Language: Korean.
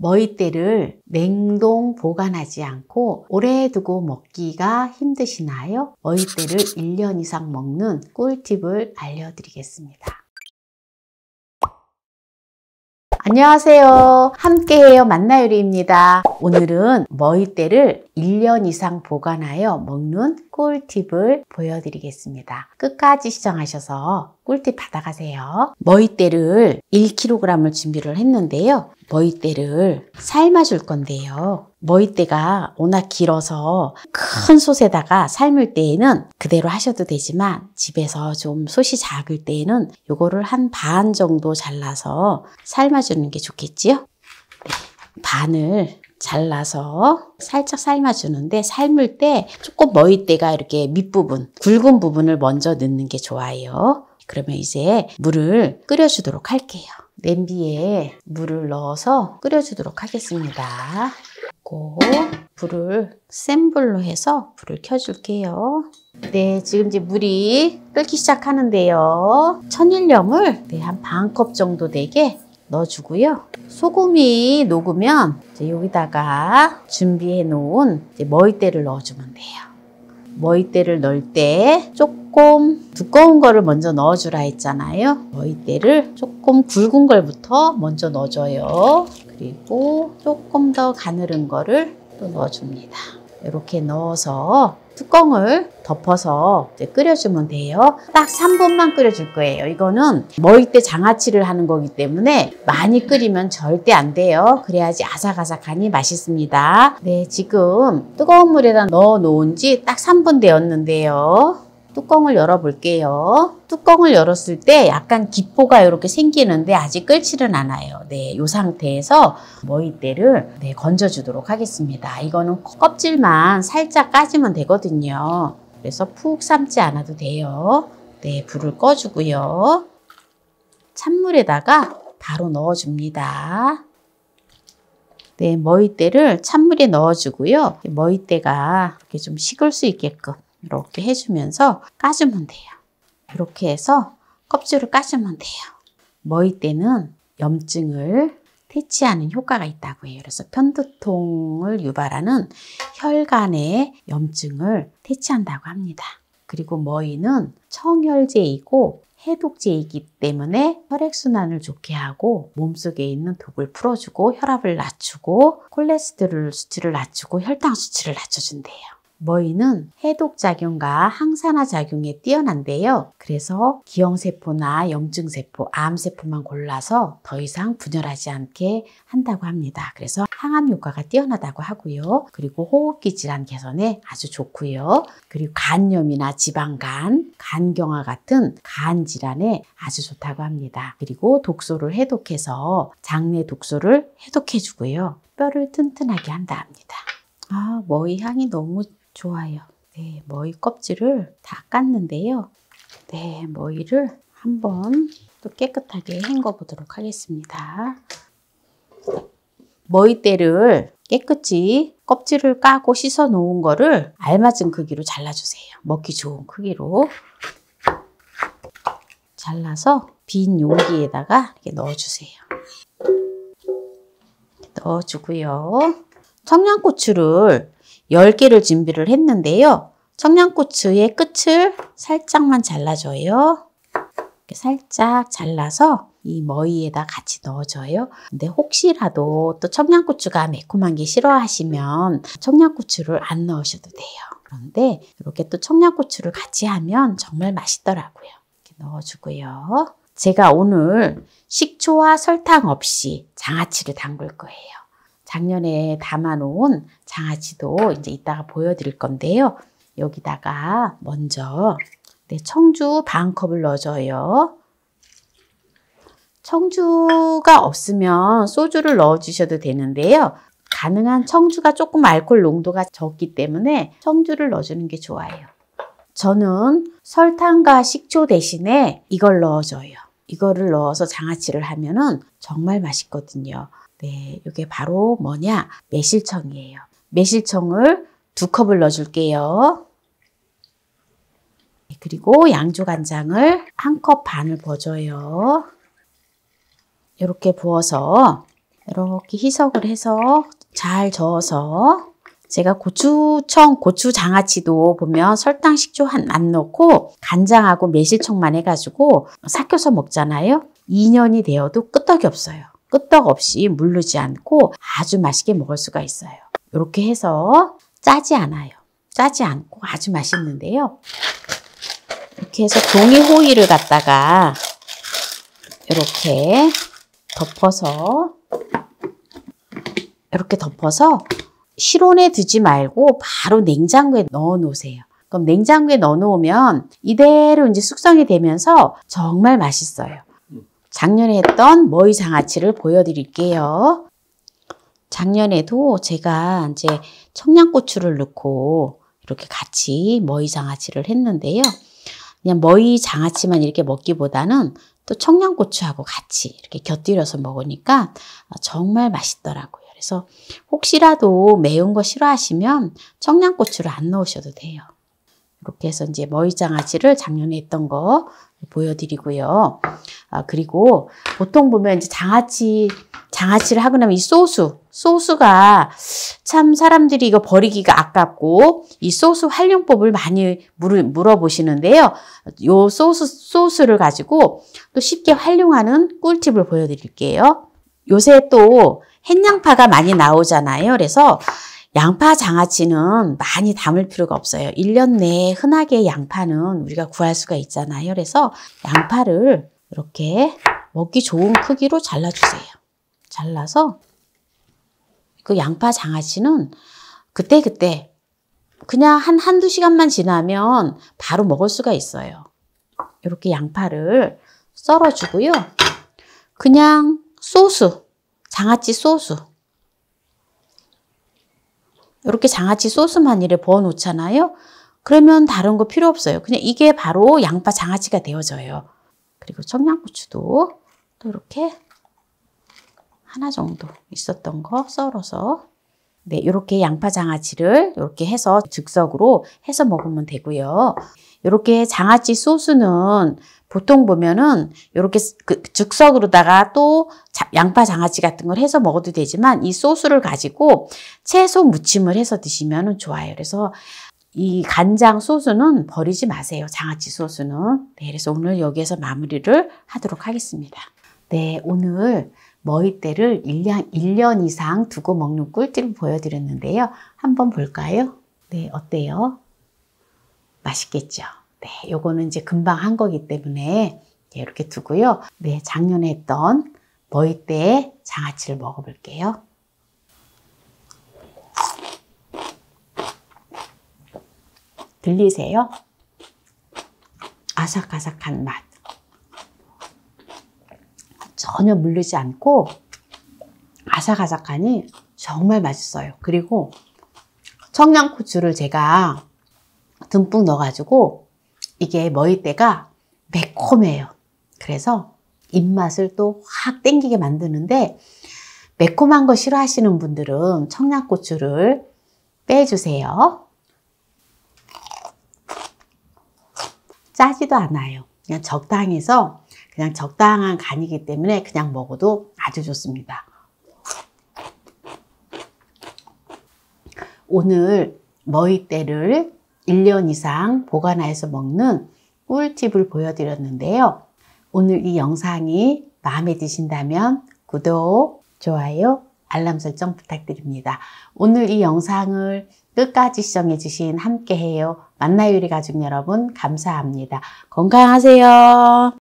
머위대를 냉동 보관하지 않고 오래 두고 먹기가 힘드시나요? 머위대를 1년 이상 먹는 꿀팁을 알려드리겠습니다. 안녕하세요. 함께해요 만나요리입니다. 오늘은 머위대를 1년 이상 보관하여 먹는 꿀팁을 보여드리겠습니다. 끝까지 시청하셔서 꿀팁 받아가세요. 머위대를 1kg을 준비를 했는데요. 머위대를 삶아줄 건데요. 머위대가 워낙 길어서 큰 솥에다가 삶을 때에는 그대로 하셔도 되지만 집에서 좀 솥이 작을 때에는 요거를 한 반 정도 잘라서 삶아주는 게 좋겠지요? 네, 반을 잘라서 살짝 삶아주는데 삶을 때 조금 머위대가 이렇게 밑부분, 굵은 부분을 먼저 넣는 게 좋아요. 그러면 이제 물을 끓여주도록 할게요. 냄비에 물을 넣어서 끓여주도록 하겠습니다. 그리고 불을 센 불로 해서 불을 켜줄게요. 네, 지금 이제 물이 끓기 시작하는데요. 천일염을 한 반 컵 정도 되게 넣어주고요. 소금이 녹으면 이제 여기다가 준비해 놓은 머위대를 넣어주면 돼요. 머위대를 넣을 때 조금 두꺼운 거를 먼저 넣어주라 했잖아요. 머위대를 조금 굵은 걸부터 먼저 넣어줘요. 그리고 조금 더 가늘은 거를 또 넣어줍니다. 이렇게 넣어서 뚜껑을 덮어서 이제 끓여주면 돼요. 딱 3분만 끓여줄 거예요. 이거는 머위대 장아찌를 하는 거기 때문에 많이 끓이면 절대 안 돼요. 그래야지 아삭아삭하니 맛있습니다. 네, 지금 뜨거운 물에다 넣어 놓은 지 딱 3분 되었는데요. 뚜껑을 열어볼게요. 뚜껑을 열었을 때 약간 기포가 이렇게 생기는데 아직 끓지는 않아요. 네, 이 상태에서 머위대를 건져주도록 하겠습니다. 이거는 껍질만 살짝 까지면 되거든요. 그래서 푹 삶지 않아도 돼요. 네, 불을 꺼주고요. 찬물에다가 바로 넣어줍니다. 네, 머위대를 찬물에 넣어주고요. 머위대가 이렇게 좀 식을 수 있게끔 이렇게 해주면서 까주면 돼요. 이렇게 해서 껍질을 까주면 돼요. 머위대는 염증을 퇴치하는 효과가 있다고 해요. 그래서 편두통을 유발하는 혈관의 염증을 퇴치한다고 합니다. 그리고 머위는 청혈제이고 해독제이기 때문에 혈액순환을 좋게 하고 몸속에 있는 독을 풀어주고 혈압을 낮추고 콜레스테롤 수치를 낮추고 혈당 수치를 낮춰준대요. 머위는 해독작용과 항산화 작용에 뛰어난데요. 그래서 기형세포나 염증세포, 암세포만 골라서 더 이상 분열하지 않게 한다고 합니다. 그래서 항암 효과가 뛰어나다고 하고요. 그리고 호흡기 질환 개선에 아주 좋고요. 그리고 간염이나 지방간, 간경화 같은 간 질환에 아주 좋다고 합니다. 그리고 독소를 해독해서 장내 독소를 해독해 주고요. 뼈를 튼튼하게 한다 합니다. 아, 머위 향이 너무 좋아요. 네, 머위 껍질을 다 깠는데요. 네, 머위를 한번 또 깨끗하게 헹궈 보도록 하겠습니다. 머위대를 깨끗이 껍질을 까고 씻어 놓은 거를 알맞은 크기로 잘라주세요. 먹기 좋은 크기로 잘라서 빈 용기에다가 이렇게 넣어주세요. 넣어주고요. 청양고추를 10개를 준비를 했는데요. 청양고추의 끝을 살짝만 잘라줘요. 이렇게 살짝 잘라서 이 머위에다 같이 넣어줘요. 근데 혹시라도 또 청양고추가 매콤한 게 싫어하시면 청양고추를 안 넣으셔도 돼요. 그런데 이렇게 또 청양고추를 같이 하면 정말 맛있더라고요. 이렇게 넣어주고요. 제가 오늘 식초와 설탕 없이 장아찌를 담글 거예요. 작년에 담아놓은 장아찌도 이제 이따가 보여드릴 건데요. 여기다가 먼저 청주 반 컵을 넣어줘요. 청주가 없으면 소주를 넣어주셔도 되는데요. 가능한 청주가 조금 알코올 농도가 적기 때문에 청주를 넣어주는 게 좋아요. 저는 설탕과 식초 대신에 이걸 넣어줘요. 이거를 넣어서 장아찌를 하면은 정말 맛있거든요. 네, 이게 바로 뭐냐? 매실청이에요. 매실청을 2컵을 넣어줄게요. 그리고 양조간장을 1컵 반을 부어줘요. 이렇게 부어서 이렇게 희석을 해서 잘 저어서 제가 고추청, 고추장아찌도 보면 설탕, 식초 안 넣고 간장하고 매실청만 해가지고 삭혀서 먹잖아요. 2년이 되어도 끄떡이 없어요. 끄떡 없이 물르지 않고 아주 맛있게 먹을 수가 있어요. 이렇게 해서 짜지 않아요. 짜지 않고 아주 맛있는데요. 이렇게 해서 종이 호일을 갖다가 이렇게 덮어서 실온에 두지 말고 바로 냉장고에 넣어 놓으세요. 그럼 냉장고에 넣어 놓으면 이대로 이제 숙성이 되면서 정말 맛있어요. 작년에 했던 머위 장아찌를 보여드릴게요. 작년에도 제가 이제 청양고추를 넣고 이렇게 같이 머위 장아찌를 했는데요. 그냥 머위 장아찌만 이렇게 먹기보다는 또 청양고추하고 같이 이렇게 곁들여서 먹으니까 정말 맛있더라고요. 그래서 혹시라도 매운 거 싫어하시면 청양고추를 안 넣으셔도 돼요. 이렇게 해서 이제 머위 장아찌를 작년에 했던 거 보여드리고요. 그리고 보통 보면 이제 장아찌를 하고 나면 이 소스가 참 사람들이 이거 버리기가 아깝고 이 소스 활용법을 많이 물어보시는데요. 요 소스를 가지고 또 쉽게 활용하는 꿀팁을 보여드릴게요. 요새 또 햇양파가 많이 나오잖아요. 그래서 양파 장아찌는 많이 담을 필요가 없어요. 1년 내에 흔하게 양파는 우리가 구할 수가 있잖아요. 그래서 양파를 이렇게 먹기 좋은 크기로 잘라주세요. 잘라서 그 양파 장아찌는 그때그때 그냥 한두 시간만 지나면 바로 먹을 수가 있어요. 이렇게 양파를 썰어주고요. 그냥 장아찌 소스. 이렇게 장아찌 소스만 이렇게 부어 놓잖아요. 그러면 다른 거 필요 없어요. 그냥 이게 바로 양파 장아찌가 되어져요. 그리고 청양고추도 또 이렇게 하나 정도 있었던 거 썰어서 네, 이렇게 양파 장아찌를 이렇게 해서 즉석으로 해서 먹으면 되고요. 이렇게 장아찌 소스는 보통 보면은 이렇게 즉석으로다가 또 양파 장아찌 같은 걸 해서 먹어도 되지만 이 소스를 가지고 채소 무침을 해서 드시면 좋아요. 그래서 이 간장 소스는 버리지 마세요. 장아찌 소스는. 네, 그래서 오늘 여기에서 마무리를 하도록 하겠습니다. 네, 오늘 머위대를 1년 이상 두고 먹는 꿀팁을 보여드렸는데요. 한번 볼까요? 네, 어때요? 맛있겠죠? 네, 요거는 이제 금방 한 거기 때문에 이렇게 두고요. 네, 작년에 했던 머위대 장아찌를 먹어볼게요. 들리세요? 아삭아삭한 맛. 전혀 물르지 않고 아삭아삭하니 정말 맛있어요. 그리고 청양고추를 제가 듬뿍 넣어가지고 이게 머위대가 매콤해요. 그래서 입맛을 또 확 땡기게 만드는데 매콤한 거 싫어하시는 분들은 청양고추를 빼주세요. 짜지도 않아요. 그냥 적당해서 그냥 적당한 간이기 때문에 그냥 먹어도 아주 좋습니다. 오늘 머위대를 1년 이상 보관해서 먹는 꿀팁을 보여드렸는데요. 오늘 이 영상이 마음에 드신다면 구독, 좋아요, 알람 설정 부탁드립니다. 오늘 이 영상을 끝까지 시청해주신 함께해요 만나요 우리 가족 여러분 감사합니다. 건강하세요.